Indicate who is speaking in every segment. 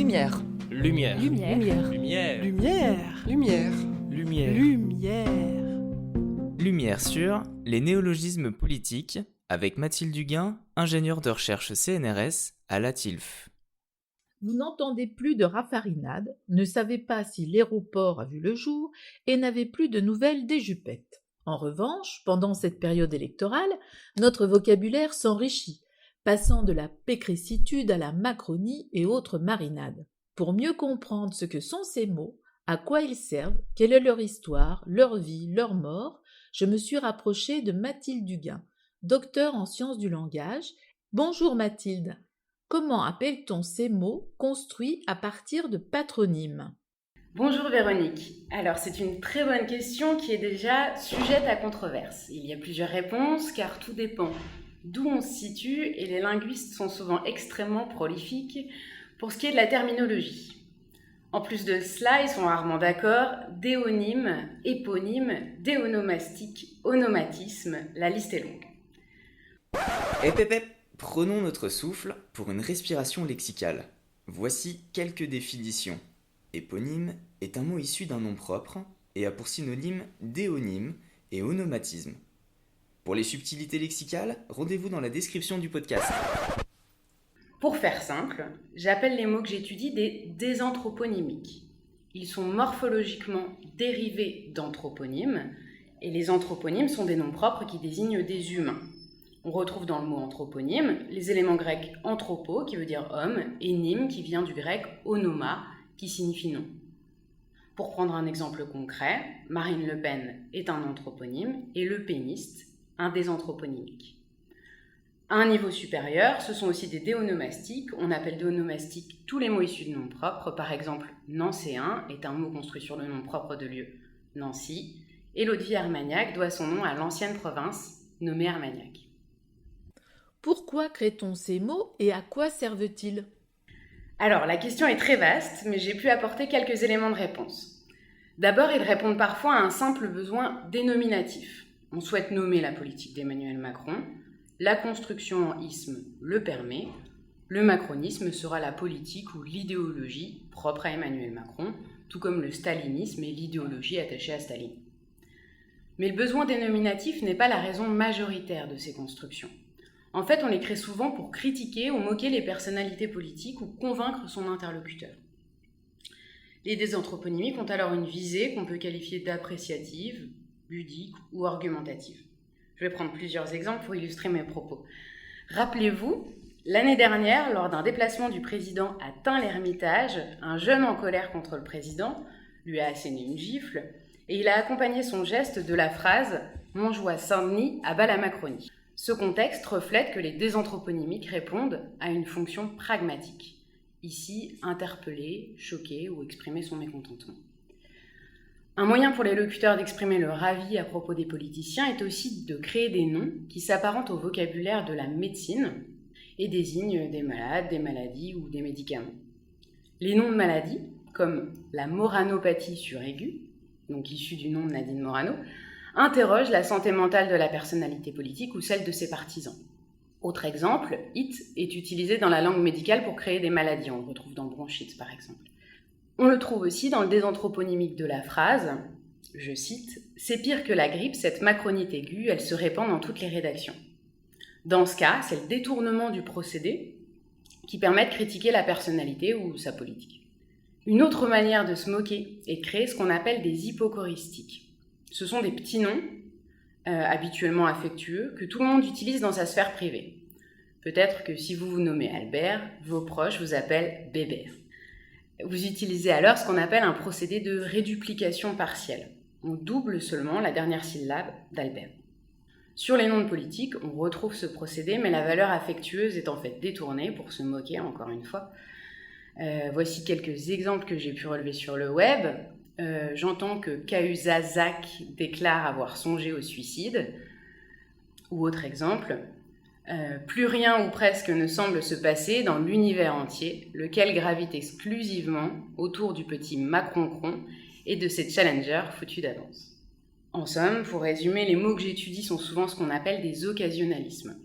Speaker 1: Lumière.
Speaker 2: Lumière.
Speaker 1: Lumière.
Speaker 2: Lumière.
Speaker 1: Lumière.
Speaker 3: Lumière.
Speaker 2: Lumière.
Speaker 1: Lumière.
Speaker 4: Lumière sur les néologismes politiques avec Mathilde Duguin, ingénieure de recherche CNRS à la TILF.
Speaker 5: Vous n'entendez plus de raffarinade, ne savez pas si l'aéroport a vu le jour et n'avez plus de nouvelles des jupettes. En revanche, pendant cette période électorale, notre vocabulaire s'enrichit, passant de la pécrissitude à la macronie et autres marinades. Pour mieux comprendre ce que sont ces mots, à quoi ils servent, quelle est leur histoire, leur vie, leur mort, je me suis rapprochée de Mathilde Duguin, docteur en sciences du langage. Bonjour Mathilde. Comment appelle-t-on ces mots construits à partir de patronymes ?
Speaker 6: Bonjour Véronique. Alors c'est une très bonne question qui est déjà sujette à controverse. Il y a plusieurs réponses car tout dépend d'où on se situe et les linguistes sont souvent extrêmement prolifiques pour ce qui est de la terminologie. En plus de cela, ils sont rarement d'accord, déonyme, éponyme, déonomastique, onomatisme, la liste est longue.
Speaker 4: Prenons notre souffle pour une respiration lexicale. Voici quelques définitions. Éponyme est un mot issu d'un nom propre et a pour synonyme déonyme et onomatisme. Pour les subtilités lexicales, rendez-vous dans la description du podcast.
Speaker 6: Pour faire simple, j'appelle les mots que j'étudie des désanthroponymiques. Ils sont morphologiquement dérivés d'anthroponymes et les anthroponymes sont des noms propres qui désignent des humains. On retrouve dans le mot anthroponyme les éléments grecs anthropo qui veut dire homme et nyme qui vient du grec onoma qui signifie nom. Pour prendre un exemple concret, Marine Le Pen est un anthroponyme et le péniste un désanthroponymique. À un niveau supérieur, ce sont aussi des déonomastiques. On appelle déonomastiques tous les mots issus de noms propres. Par exemple, nancéen est un mot construit sur le nom propre de lieu, Nancy, et l'Haute-Vie-Armagnac doit son nom à l'ancienne province nommée Armagnac.
Speaker 5: Pourquoi crée-t-on ces mots et à quoi servent-ils ?
Speaker 6: Alors, la question est très vaste, mais j'ai pu apporter quelques éléments de réponse. D'abord, ils répondent parfois à un simple besoin dénominatif. On souhaite nommer la politique d'Emmanuel Macron, la construction en isme le permet, le macronisme sera la politique ou l'idéologie propre à Emmanuel Macron, tout comme le stalinisme est l'idéologie attachée à Staline. Mais le besoin dénominatif n'est pas la raison majoritaire de ces constructions. En fait, on les crée souvent pour critiquer ou moquer les personnalités politiques ou convaincre son interlocuteur. Les désanthroponymiques ont alors une visée qu'on peut qualifier d'appréciative, ludique ou argumentative. Je vais prendre plusieurs exemples pour illustrer mes propos. Rappelez-vous, l'année dernière, lors d'un déplacement du président à Tain-l'Hermitage, un jeune en colère contre le président lui a asséné une gifle et il a accompagné son geste de la phrase « Montjoie Saint-Denis abat la Macronie ». Ce contexte reflète que les désanthroponymiques répondent à une fonction pragmatique. Ici, interpeller, choquer ou exprimer son mécontentement. Un moyen pour les locuteurs d'exprimer leur avis à propos des politiciens est aussi de créer des noms qui s'apparentent au vocabulaire de la médecine et désignent des malades, des maladies ou des médicaments. Les noms de maladies, comme la moranopathie suraiguë, donc issue du nom de Nadine Morano, interrogent la santé mentale de la personnalité politique ou celle de ses partisans. Autre exemple, IT est utilisé dans la langue médicale pour créer des maladies, on le retrouve dans bronchite par exemple. On le trouve aussi dans le désanthroponymique de la phrase, je cite, « C'est pire que la grippe, cette macronite aiguë, elle se répand dans toutes les rédactions. » Dans ce cas, c'est le détournement du procédé qui permet de critiquer la personnalité ou sa politique. Une autre manière de se moquer est de créer ce qu'on appelle des hypocoristiques. Ce sont des petits noms, habituellement affectueux, que tout le monde utilise dans sa sphère privée. Peut-être que si vous vous nommez Albert, vos proches vous appellent Bébert. Vous utilisez alors ce qu'on appelle un procédé de réduplication partielle. On double seulement la dernière syllabe d'Albert. Sur les noms de politiques, on retrouve ce procédé, mais la valeur affectueuse est en fait détournée pour se moquer, encore une fois. Voici quelques exemples que j'ai pu relever sur le web. J'entends que Cahuzac déclare avoir songé au suicide. Ou autre exemple, plus rien ou presque ne semble se passer dans l'univers entier, lequel gravite exclusivement autour du petit Macroncron et de ses challengers foutus d'avance. En somme, pour résumer, les mots que j'étudie sont souvent ce qu'on appelle des occasionnalismes,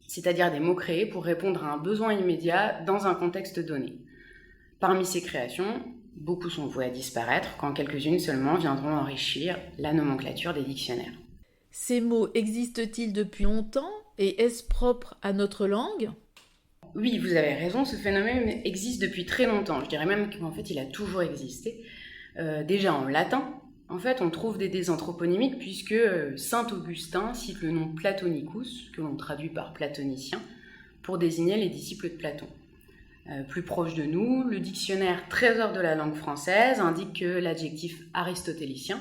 Speaker 6: c'est-à-dire des mots créés pour répondre à un besoin immédiat dans un contexte donné. Parmi ces créations, beaucoup sont vouées à disparaître quand quelques-unes seulement viendront enrichir la nomenclature des dictionnaires.
Speaker 5: Ces mots existent-ils depuis longtemps et est-ce propre à notre langue ?
Speaker 6: Oui, vous avez raison, ce phénomène existe depuis très longtemps. Je dirais même qu'en fait, il a toujours existé. Déjà en latin, en fait, on trouve des désanthroponymiques puisque saint Augustin cite le nom Platonicus, que l'on traduit par platonicien, pour désigner les disciples de Platon. Plus proche de nous, le dictionnaire Trésor de la langue française indique que l'adjectif aristotélicien,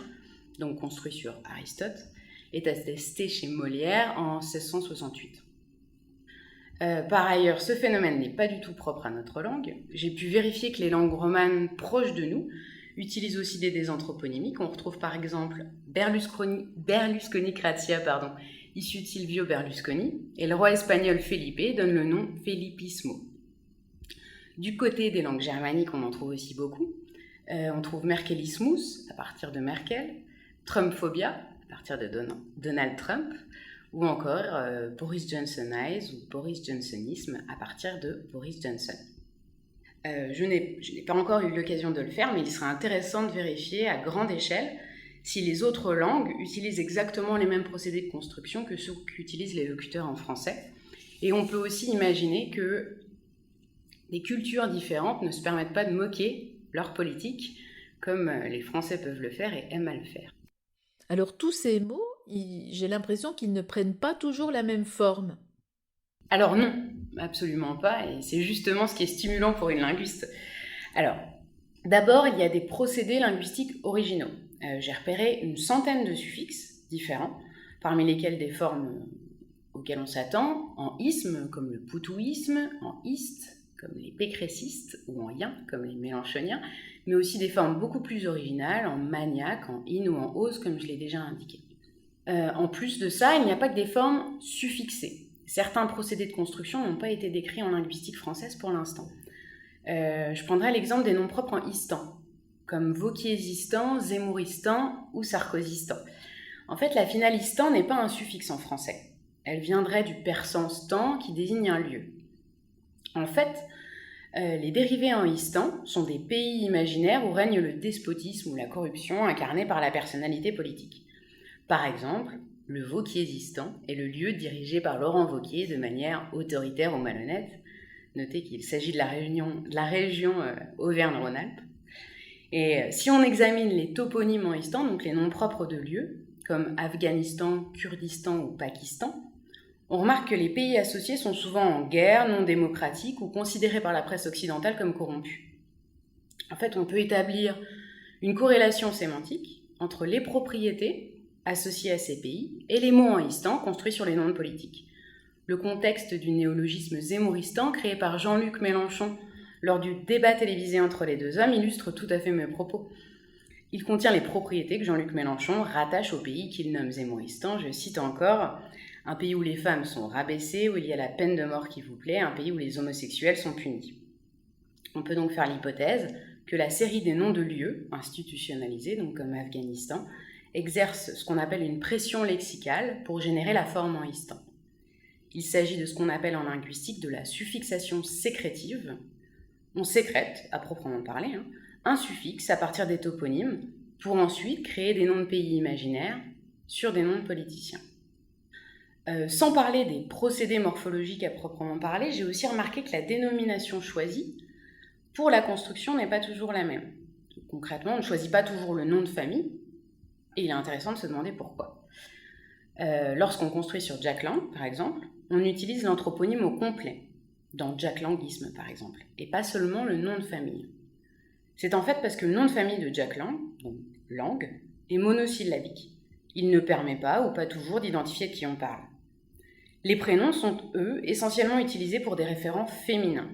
Speaker 6: donc construit sur Aristote, est attesté chez Molière en 1668. Par ailleurs, ce phénomène n'est pas du tout propre à notre langue. J'ai pu vérifier que les langues romanes proches de nous utilisent aussi des désanthroponymiques. On retrouve par exemple Berlusconi Gracia, issu de Silvio Berlusconi, et le roi espagnol Felipe donne le nom Felipismo. Du côté des langues germaniques, on en trouve aussi beaucoup. On trouve Merkelismus, à partir de Merkel, Trumpphobia, à partir de Donald Trump, ou encore Boris Johnsonize ou Boris Johnsonisme, à partir de Boris Johnson. Je n'ai pas encore eu l'occasion de le faire, mais il sera intéressant de vérifier à grande échelle si les autres langues utilisent exactement les mêmes procédés de construction que ceux qu'utilisent les locuteurs en français. Et on peut aussi imaginer que des cultures différentes ne se permettent pas de moquer leur politique, comme les Français peuvent le faire et aiment à le faire.
Speaker 5: Alors tous ces mots, j'ai l'impression qu'ils ne prennent pas toujours la même forme.
Speaker 6: Alors non, absolument pas, et c'est justement ce qui est stimulant pour une linguiste. Alors, d'abord, il y a des procédés linguistiques originaux. J'ai repéré une centaine de suffixes différents, parmi lesquels des formes auxquelles on s'attend, en isme, comme le poutouisme, en iste, comme les pécressistes, ou en yin, comme les mélanchoniens, mais aussi des formes beaucoup plus originales, en maniaque, en in ou en ose, comme je l'ai déjà indiqué. En plus de ça, il n'y a pas que des formes suffixées. Certains procédés de construction n'ont pas été décrits en linguistique française pour l'instant. Je prendrai l'exemple des noms propres en istan, comme Vauquiezistan, Zemmouristan ou Sarkozystan. En fait, la finale istan n'est pas un suffixe en français. Elle viendrait du persan stan qui désigne un lieu. En fait, les dérivés en istan sont des pays imaginaires où règne le despotisme ou la corruption incarnée par la personnalité politique. Par exemple, le Vauquiezistan est le lieu dirigé par Laurent Wauquiez de manière autoritaire ou malhonnête. Notez qu'il s'agit de la région Auvergne-Rhône-Alpes. Et si on examine les toponymes en istan, donc les noms propres de lieux, comme Afghanistan, Kurdistan ou Pakistan, on remarque que les pays associés sont souvent en guerre, non démocratiques ou considérés par la presse occidentale comme corrompus. En fait, on peut établir une corrélation sémantique entre les propriétés associées à ces pays et les mots en istan construits sur les noms de politiques. Le contexte du néologisme zemmouristan créé par Jean-Luc Mélenchon lors du débat télévisé entre les deux hommes illustre tout à fait mes propos. Il contient les propriétés que Jean-Luc Mélenchon rattache au pays qu'il nomme Zemmouristan. Je cite encore: un pays où les femmes sont rabaissées, où il y a la peine de mort qui vous plaît, un pays où les homosexuels sont punis. On peut donc faire l'hypothèse que la série des noms de lieux institutionnalisés, donc comme Afghanistan, exerce ce qu'on appelle une pression lexicale pour générer la forme en istan. Il s'agit de ce qu'on appelle en linguistique de la suffixation sécrétive. On sécrète, à proprement parler, un suffixe à partir des toponymes pour ensuite créer des noms de pays imaginaires sur des noms de politiciens. Sans parler des procédés morphologiques à proprement parler, j'ai aussi remarqué que la dénomination choisie pour la construction n'est pas toujours la même. Concrètement, on ne choisit pas toujours le nom de famille, et il est intéressant de se demander pourquoi. Lorsqu'on construit sur Jack Lang, par exemple, on utilise l'anthroponyme au complet, dans Jack Langisme par exemple, et pas seulement le nom de famille. C'est en fait parce que le nom de famille de Jack Lang, donc Lang, est monosyllabique. Il ne permet pas, ou pas toujours, d'identifier de qui on parle. Les prénoms sont, eux, essentiellement utilisés pour des référents féminins.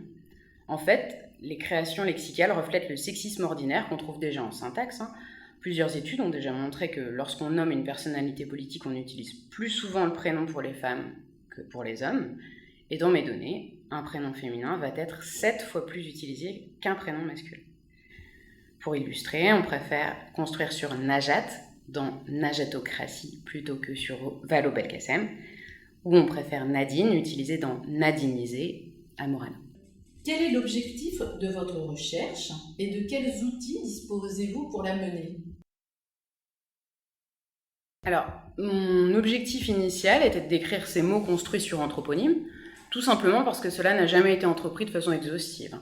Speaker 6: En fait, les créations lexicales reflètent le sexisme ordinaire qu'on trouve déjà en syntaxe. Plusieurs études ont déjà montré que lorsqu'on nomme une personnalité politique, on utilise plus souvent le prénom pour les femmes que pour les hommes. Et dans mes données, un prénom féminin va être 7 fois plus utilisé qu'un prénom masculin. Pour illustrer, on préfère construire sur Najat dans Najatocratie plutôt que sur Valo Belkacem, ou on préfère Nadine utilisé dans Nadinisé à Morano.
Speaker 5: Quel est l'objectif de votre recherche et de quels outils disposez-vous pour la mener ?
Speaker 6: Alors, mon objectif initial était de décrire ces mots construits sur anthroponyme, tout simplement parce que cela n'a jamais été entrepris de façon exhaustive.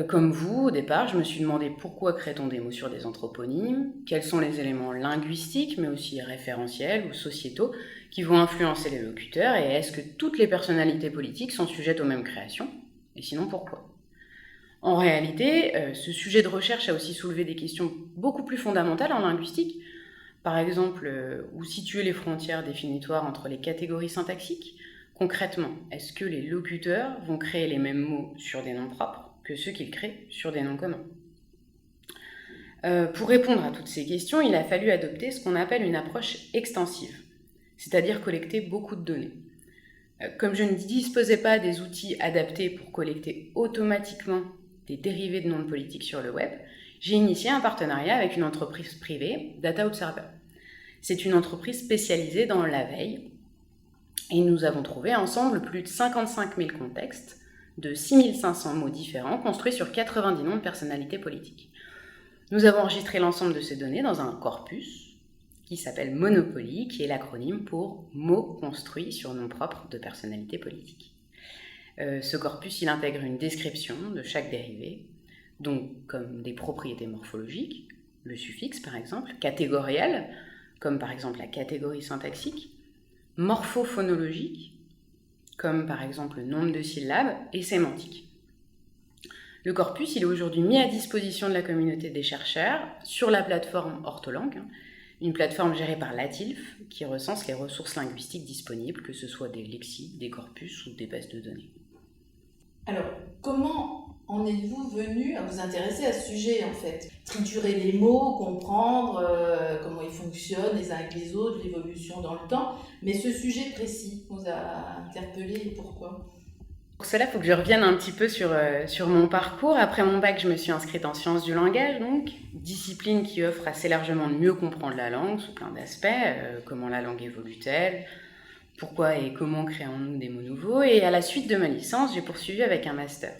Speaker 6: Comme vous, au départ, je me suis demandé pourquoi crée-t-on des mots sur des anthroponymes, quels sont les éléments linguistiques, mais aussi référentiels ou sociétaux, qui vont influencer les locuteurs, et est-ce que toutes les personnalités politiques sont sujettes aux mêmes créations, et sinon pourquoi ? En réalité, ce sujet de recherche a aussi soulevé des questions beaucoup plus fondamentales en linguistique. Par exemple, où situer les frontières définitoires entre les catégories syntaxiques ? Concrètement, est-ce que les locuteurs vont créer les mêmes mots sur des noms propres que ceux qu'ils créent sur des noms communs ? Pour répondre à toutes ces questions, il a fallu adopter ce qu'on appelle une approche extensive, c'est-à-dire collecter beaucoup de données. Comme je ne disposais pas des outils adaptés pour collecter automatiquement des dérivés de noms de politique sur le web, j'ai initié un partenariat avec une entreprise privée, Data Observer. C'est une entreprise spécialisée dans la veille, et nous avons trouvé ensemble plus de 55 000 contextes de 6 500 mots différents construits sur 90 noms de personnalités politiques. Nous avons enregistré l'ensemble de ces données dans un corpus qui s'appelle Monopoly, qui est l'acronyme pour mots construits sur noms propres de personnalités politiques. Ce corpus, il intègre une description de chaque dérivé, donc comme des propriétés morphologiques, le suffixe par exemple, catégoriel, comme par exemple la catégorie syntaxique, morphophonologique, comme par exemple le nombre de syllabes, et sémantique. Le corpus, il est aujourd'hui mis à disposition de la communauté des chercheurs sur la plateforme Ortholangue, une plateforme gérée par l'ATILF qui recense les ressources linguistiques disponibles, que ce soit des lexiques, des corpus ou des bases de données.
Speaker 5: Alors, comment en êtes-vous venu à vous intéresser à ce sujet en fait ? Triturer les mots, comprendre comment ils fonctionnent les uns avec les autres, l'évolution dans le temps, mais ce sujet précis vous a interpellé et pourquoi ?
Speaker 6: Pour cela, il faut que je revienne un petit peu sur mon parcours. Après mon bac, je me suis inscrite en sciences du langage, donc discipline qui offre assez largement de mieux comprendre la langue sous plein d'aspects, comment la langue évolue-t-elle, pourquoi et comment créons-nous des mots nouveaux. Et à la suite de ma licence, j'ai poursuivi avec un master.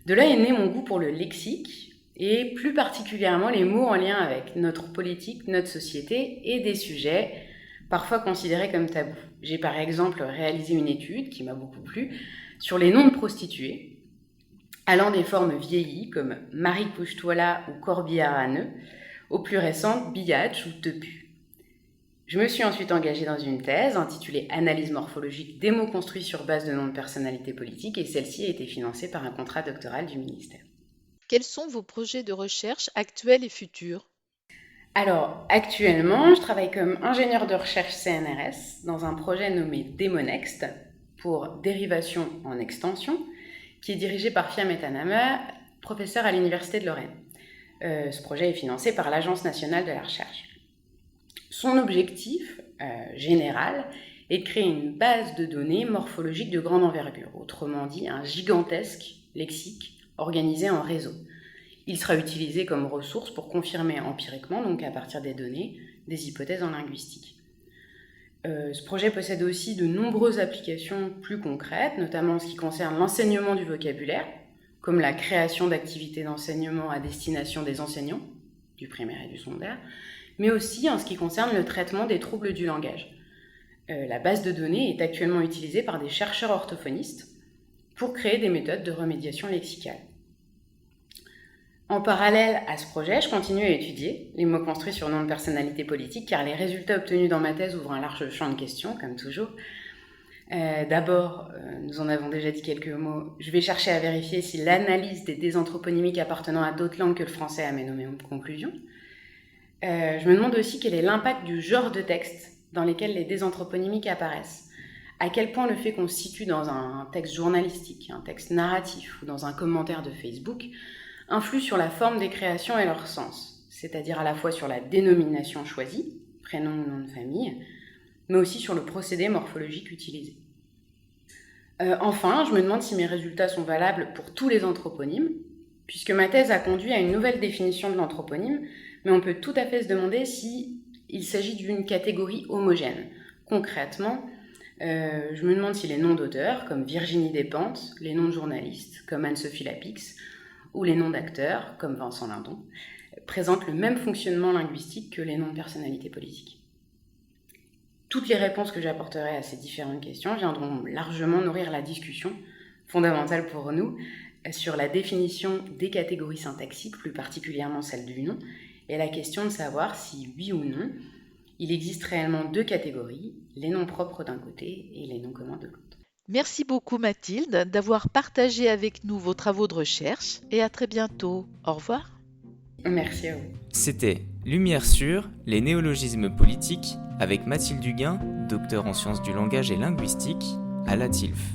Speaker 6: De là est né mon goût pour le lexique, et plus particulièrement les mots en lien avec notre politique, notre société et des sujets parfois considérés comme tabous. J'ai par exemple réalisé une étude qui m'a beaucoup plu sur les noms de prostituées, allant des formes vieillies comme Marie Couche-Toi-là ou Corbillard à nœud, aux plus récentes Biatch ou Tepu. Je me suis ensuite engagée dans une thèse intitulée « Analyse morphologique des mots construits sur base de noms de personnalités politiques » et celle-ci a été financée par un contrat doctoral du ministère.
Speaker 2: Quels sont vos projets de recherche actuels et futurs ?
Speaker 6: Alors, actuellement, je travaille comme ingénieur de recherche CNRS dans un projet nommé DémoNext pour dérivation en extension, qui est dirigé par Fiamme Tanama, professeur à l'Université de Lorraine. Ce projet est financé par l'Agence nationale de la recherche. Son objectif général est de créer une base de données morphologiques de grande envergure, autrement dit un gigantesque lexique organisé en réseau. Il sera utilisé comme ressource pour confirmer empiriquement, donc à partir des données, des hypothèses en linguistique. Ce projet possède aussi de nombreuses applications plus concrètes, notamment en ce qui concerne l'enseignement du vocabulaire, comme la création d'activités d'enseignement à destination des enseignants, du primaire et du secondaire, mais aussi en ce qui concerne le traitement des troubles du langage. La base de données est actuellement utilisée par des chercheurs orthophonistes pour créer des méthodes de remédiation lexicale. En parallèle à ce projet, je continue à étudier les mots construits sur nom de personnalités politiques, car les résultats obtenus dans ma thèse ouvrent un large champ de questions, comme toujours. D'abord, nous en avons déjà dit quelques mots, je vais chercher à vérifier si l'analyse des désanthroponymiques appartenant à d'autres langues que le français amène aux mêmes conclusions. Je me demande aussi quel est l'impact du genre de texte dans lesquels les désanthroponymiques apparaissent. À quel point le fait qu'on se situe dans un texte journalistique, un texte narratif ou dans un commentaire de Facebook influe sur la forme des créations et leur sens, c'est-à-dire à la fois sur la dénomination choisie, prénom ou nom de famille, mais aussi sur le procédé morphologique utilisé. Enfin, je me demande si mes résultats sont valables pour tous les anthroponymes, puisque ma thèse a conduit à une nouvelle définition de l'anthroponyme, mais on peut tout à fait se demander s'il s'agit d'une catégorie homogène. Concrètement, Je me demande si les noms d'auteurs, comme Virginie Despentes, les noms de journalistes, comme Anne-Sophie Lapix, ou les noms d'acteurs, comme Vincent Lindon, présentent le même fonctionnement linguistique que les noms de personnalités politiques. Toutes les réponses que j'apporterai à ces différentes questions viendront largement nourrir la discussion, fondamentale pour nous, sur la définition des catégories syntaxiques, plus particulièrement celle du nom, et la question de savoir si, oui ou non, il existe réellement deux catégories, les noms propres d'un côté et les noms communs de l'autre.
Speaker 1: Merci beaucoup Mathilde d'avoir partagé avec nous vos travaux de recherche et à très bientôt. Au revoir.
Speaker 6: Merci à vous.
Speaker 4: C'était Lumière sur les néologismes politiques avec Mathilde Huguin, docteur en sciences du langage et linguistique à la TILF.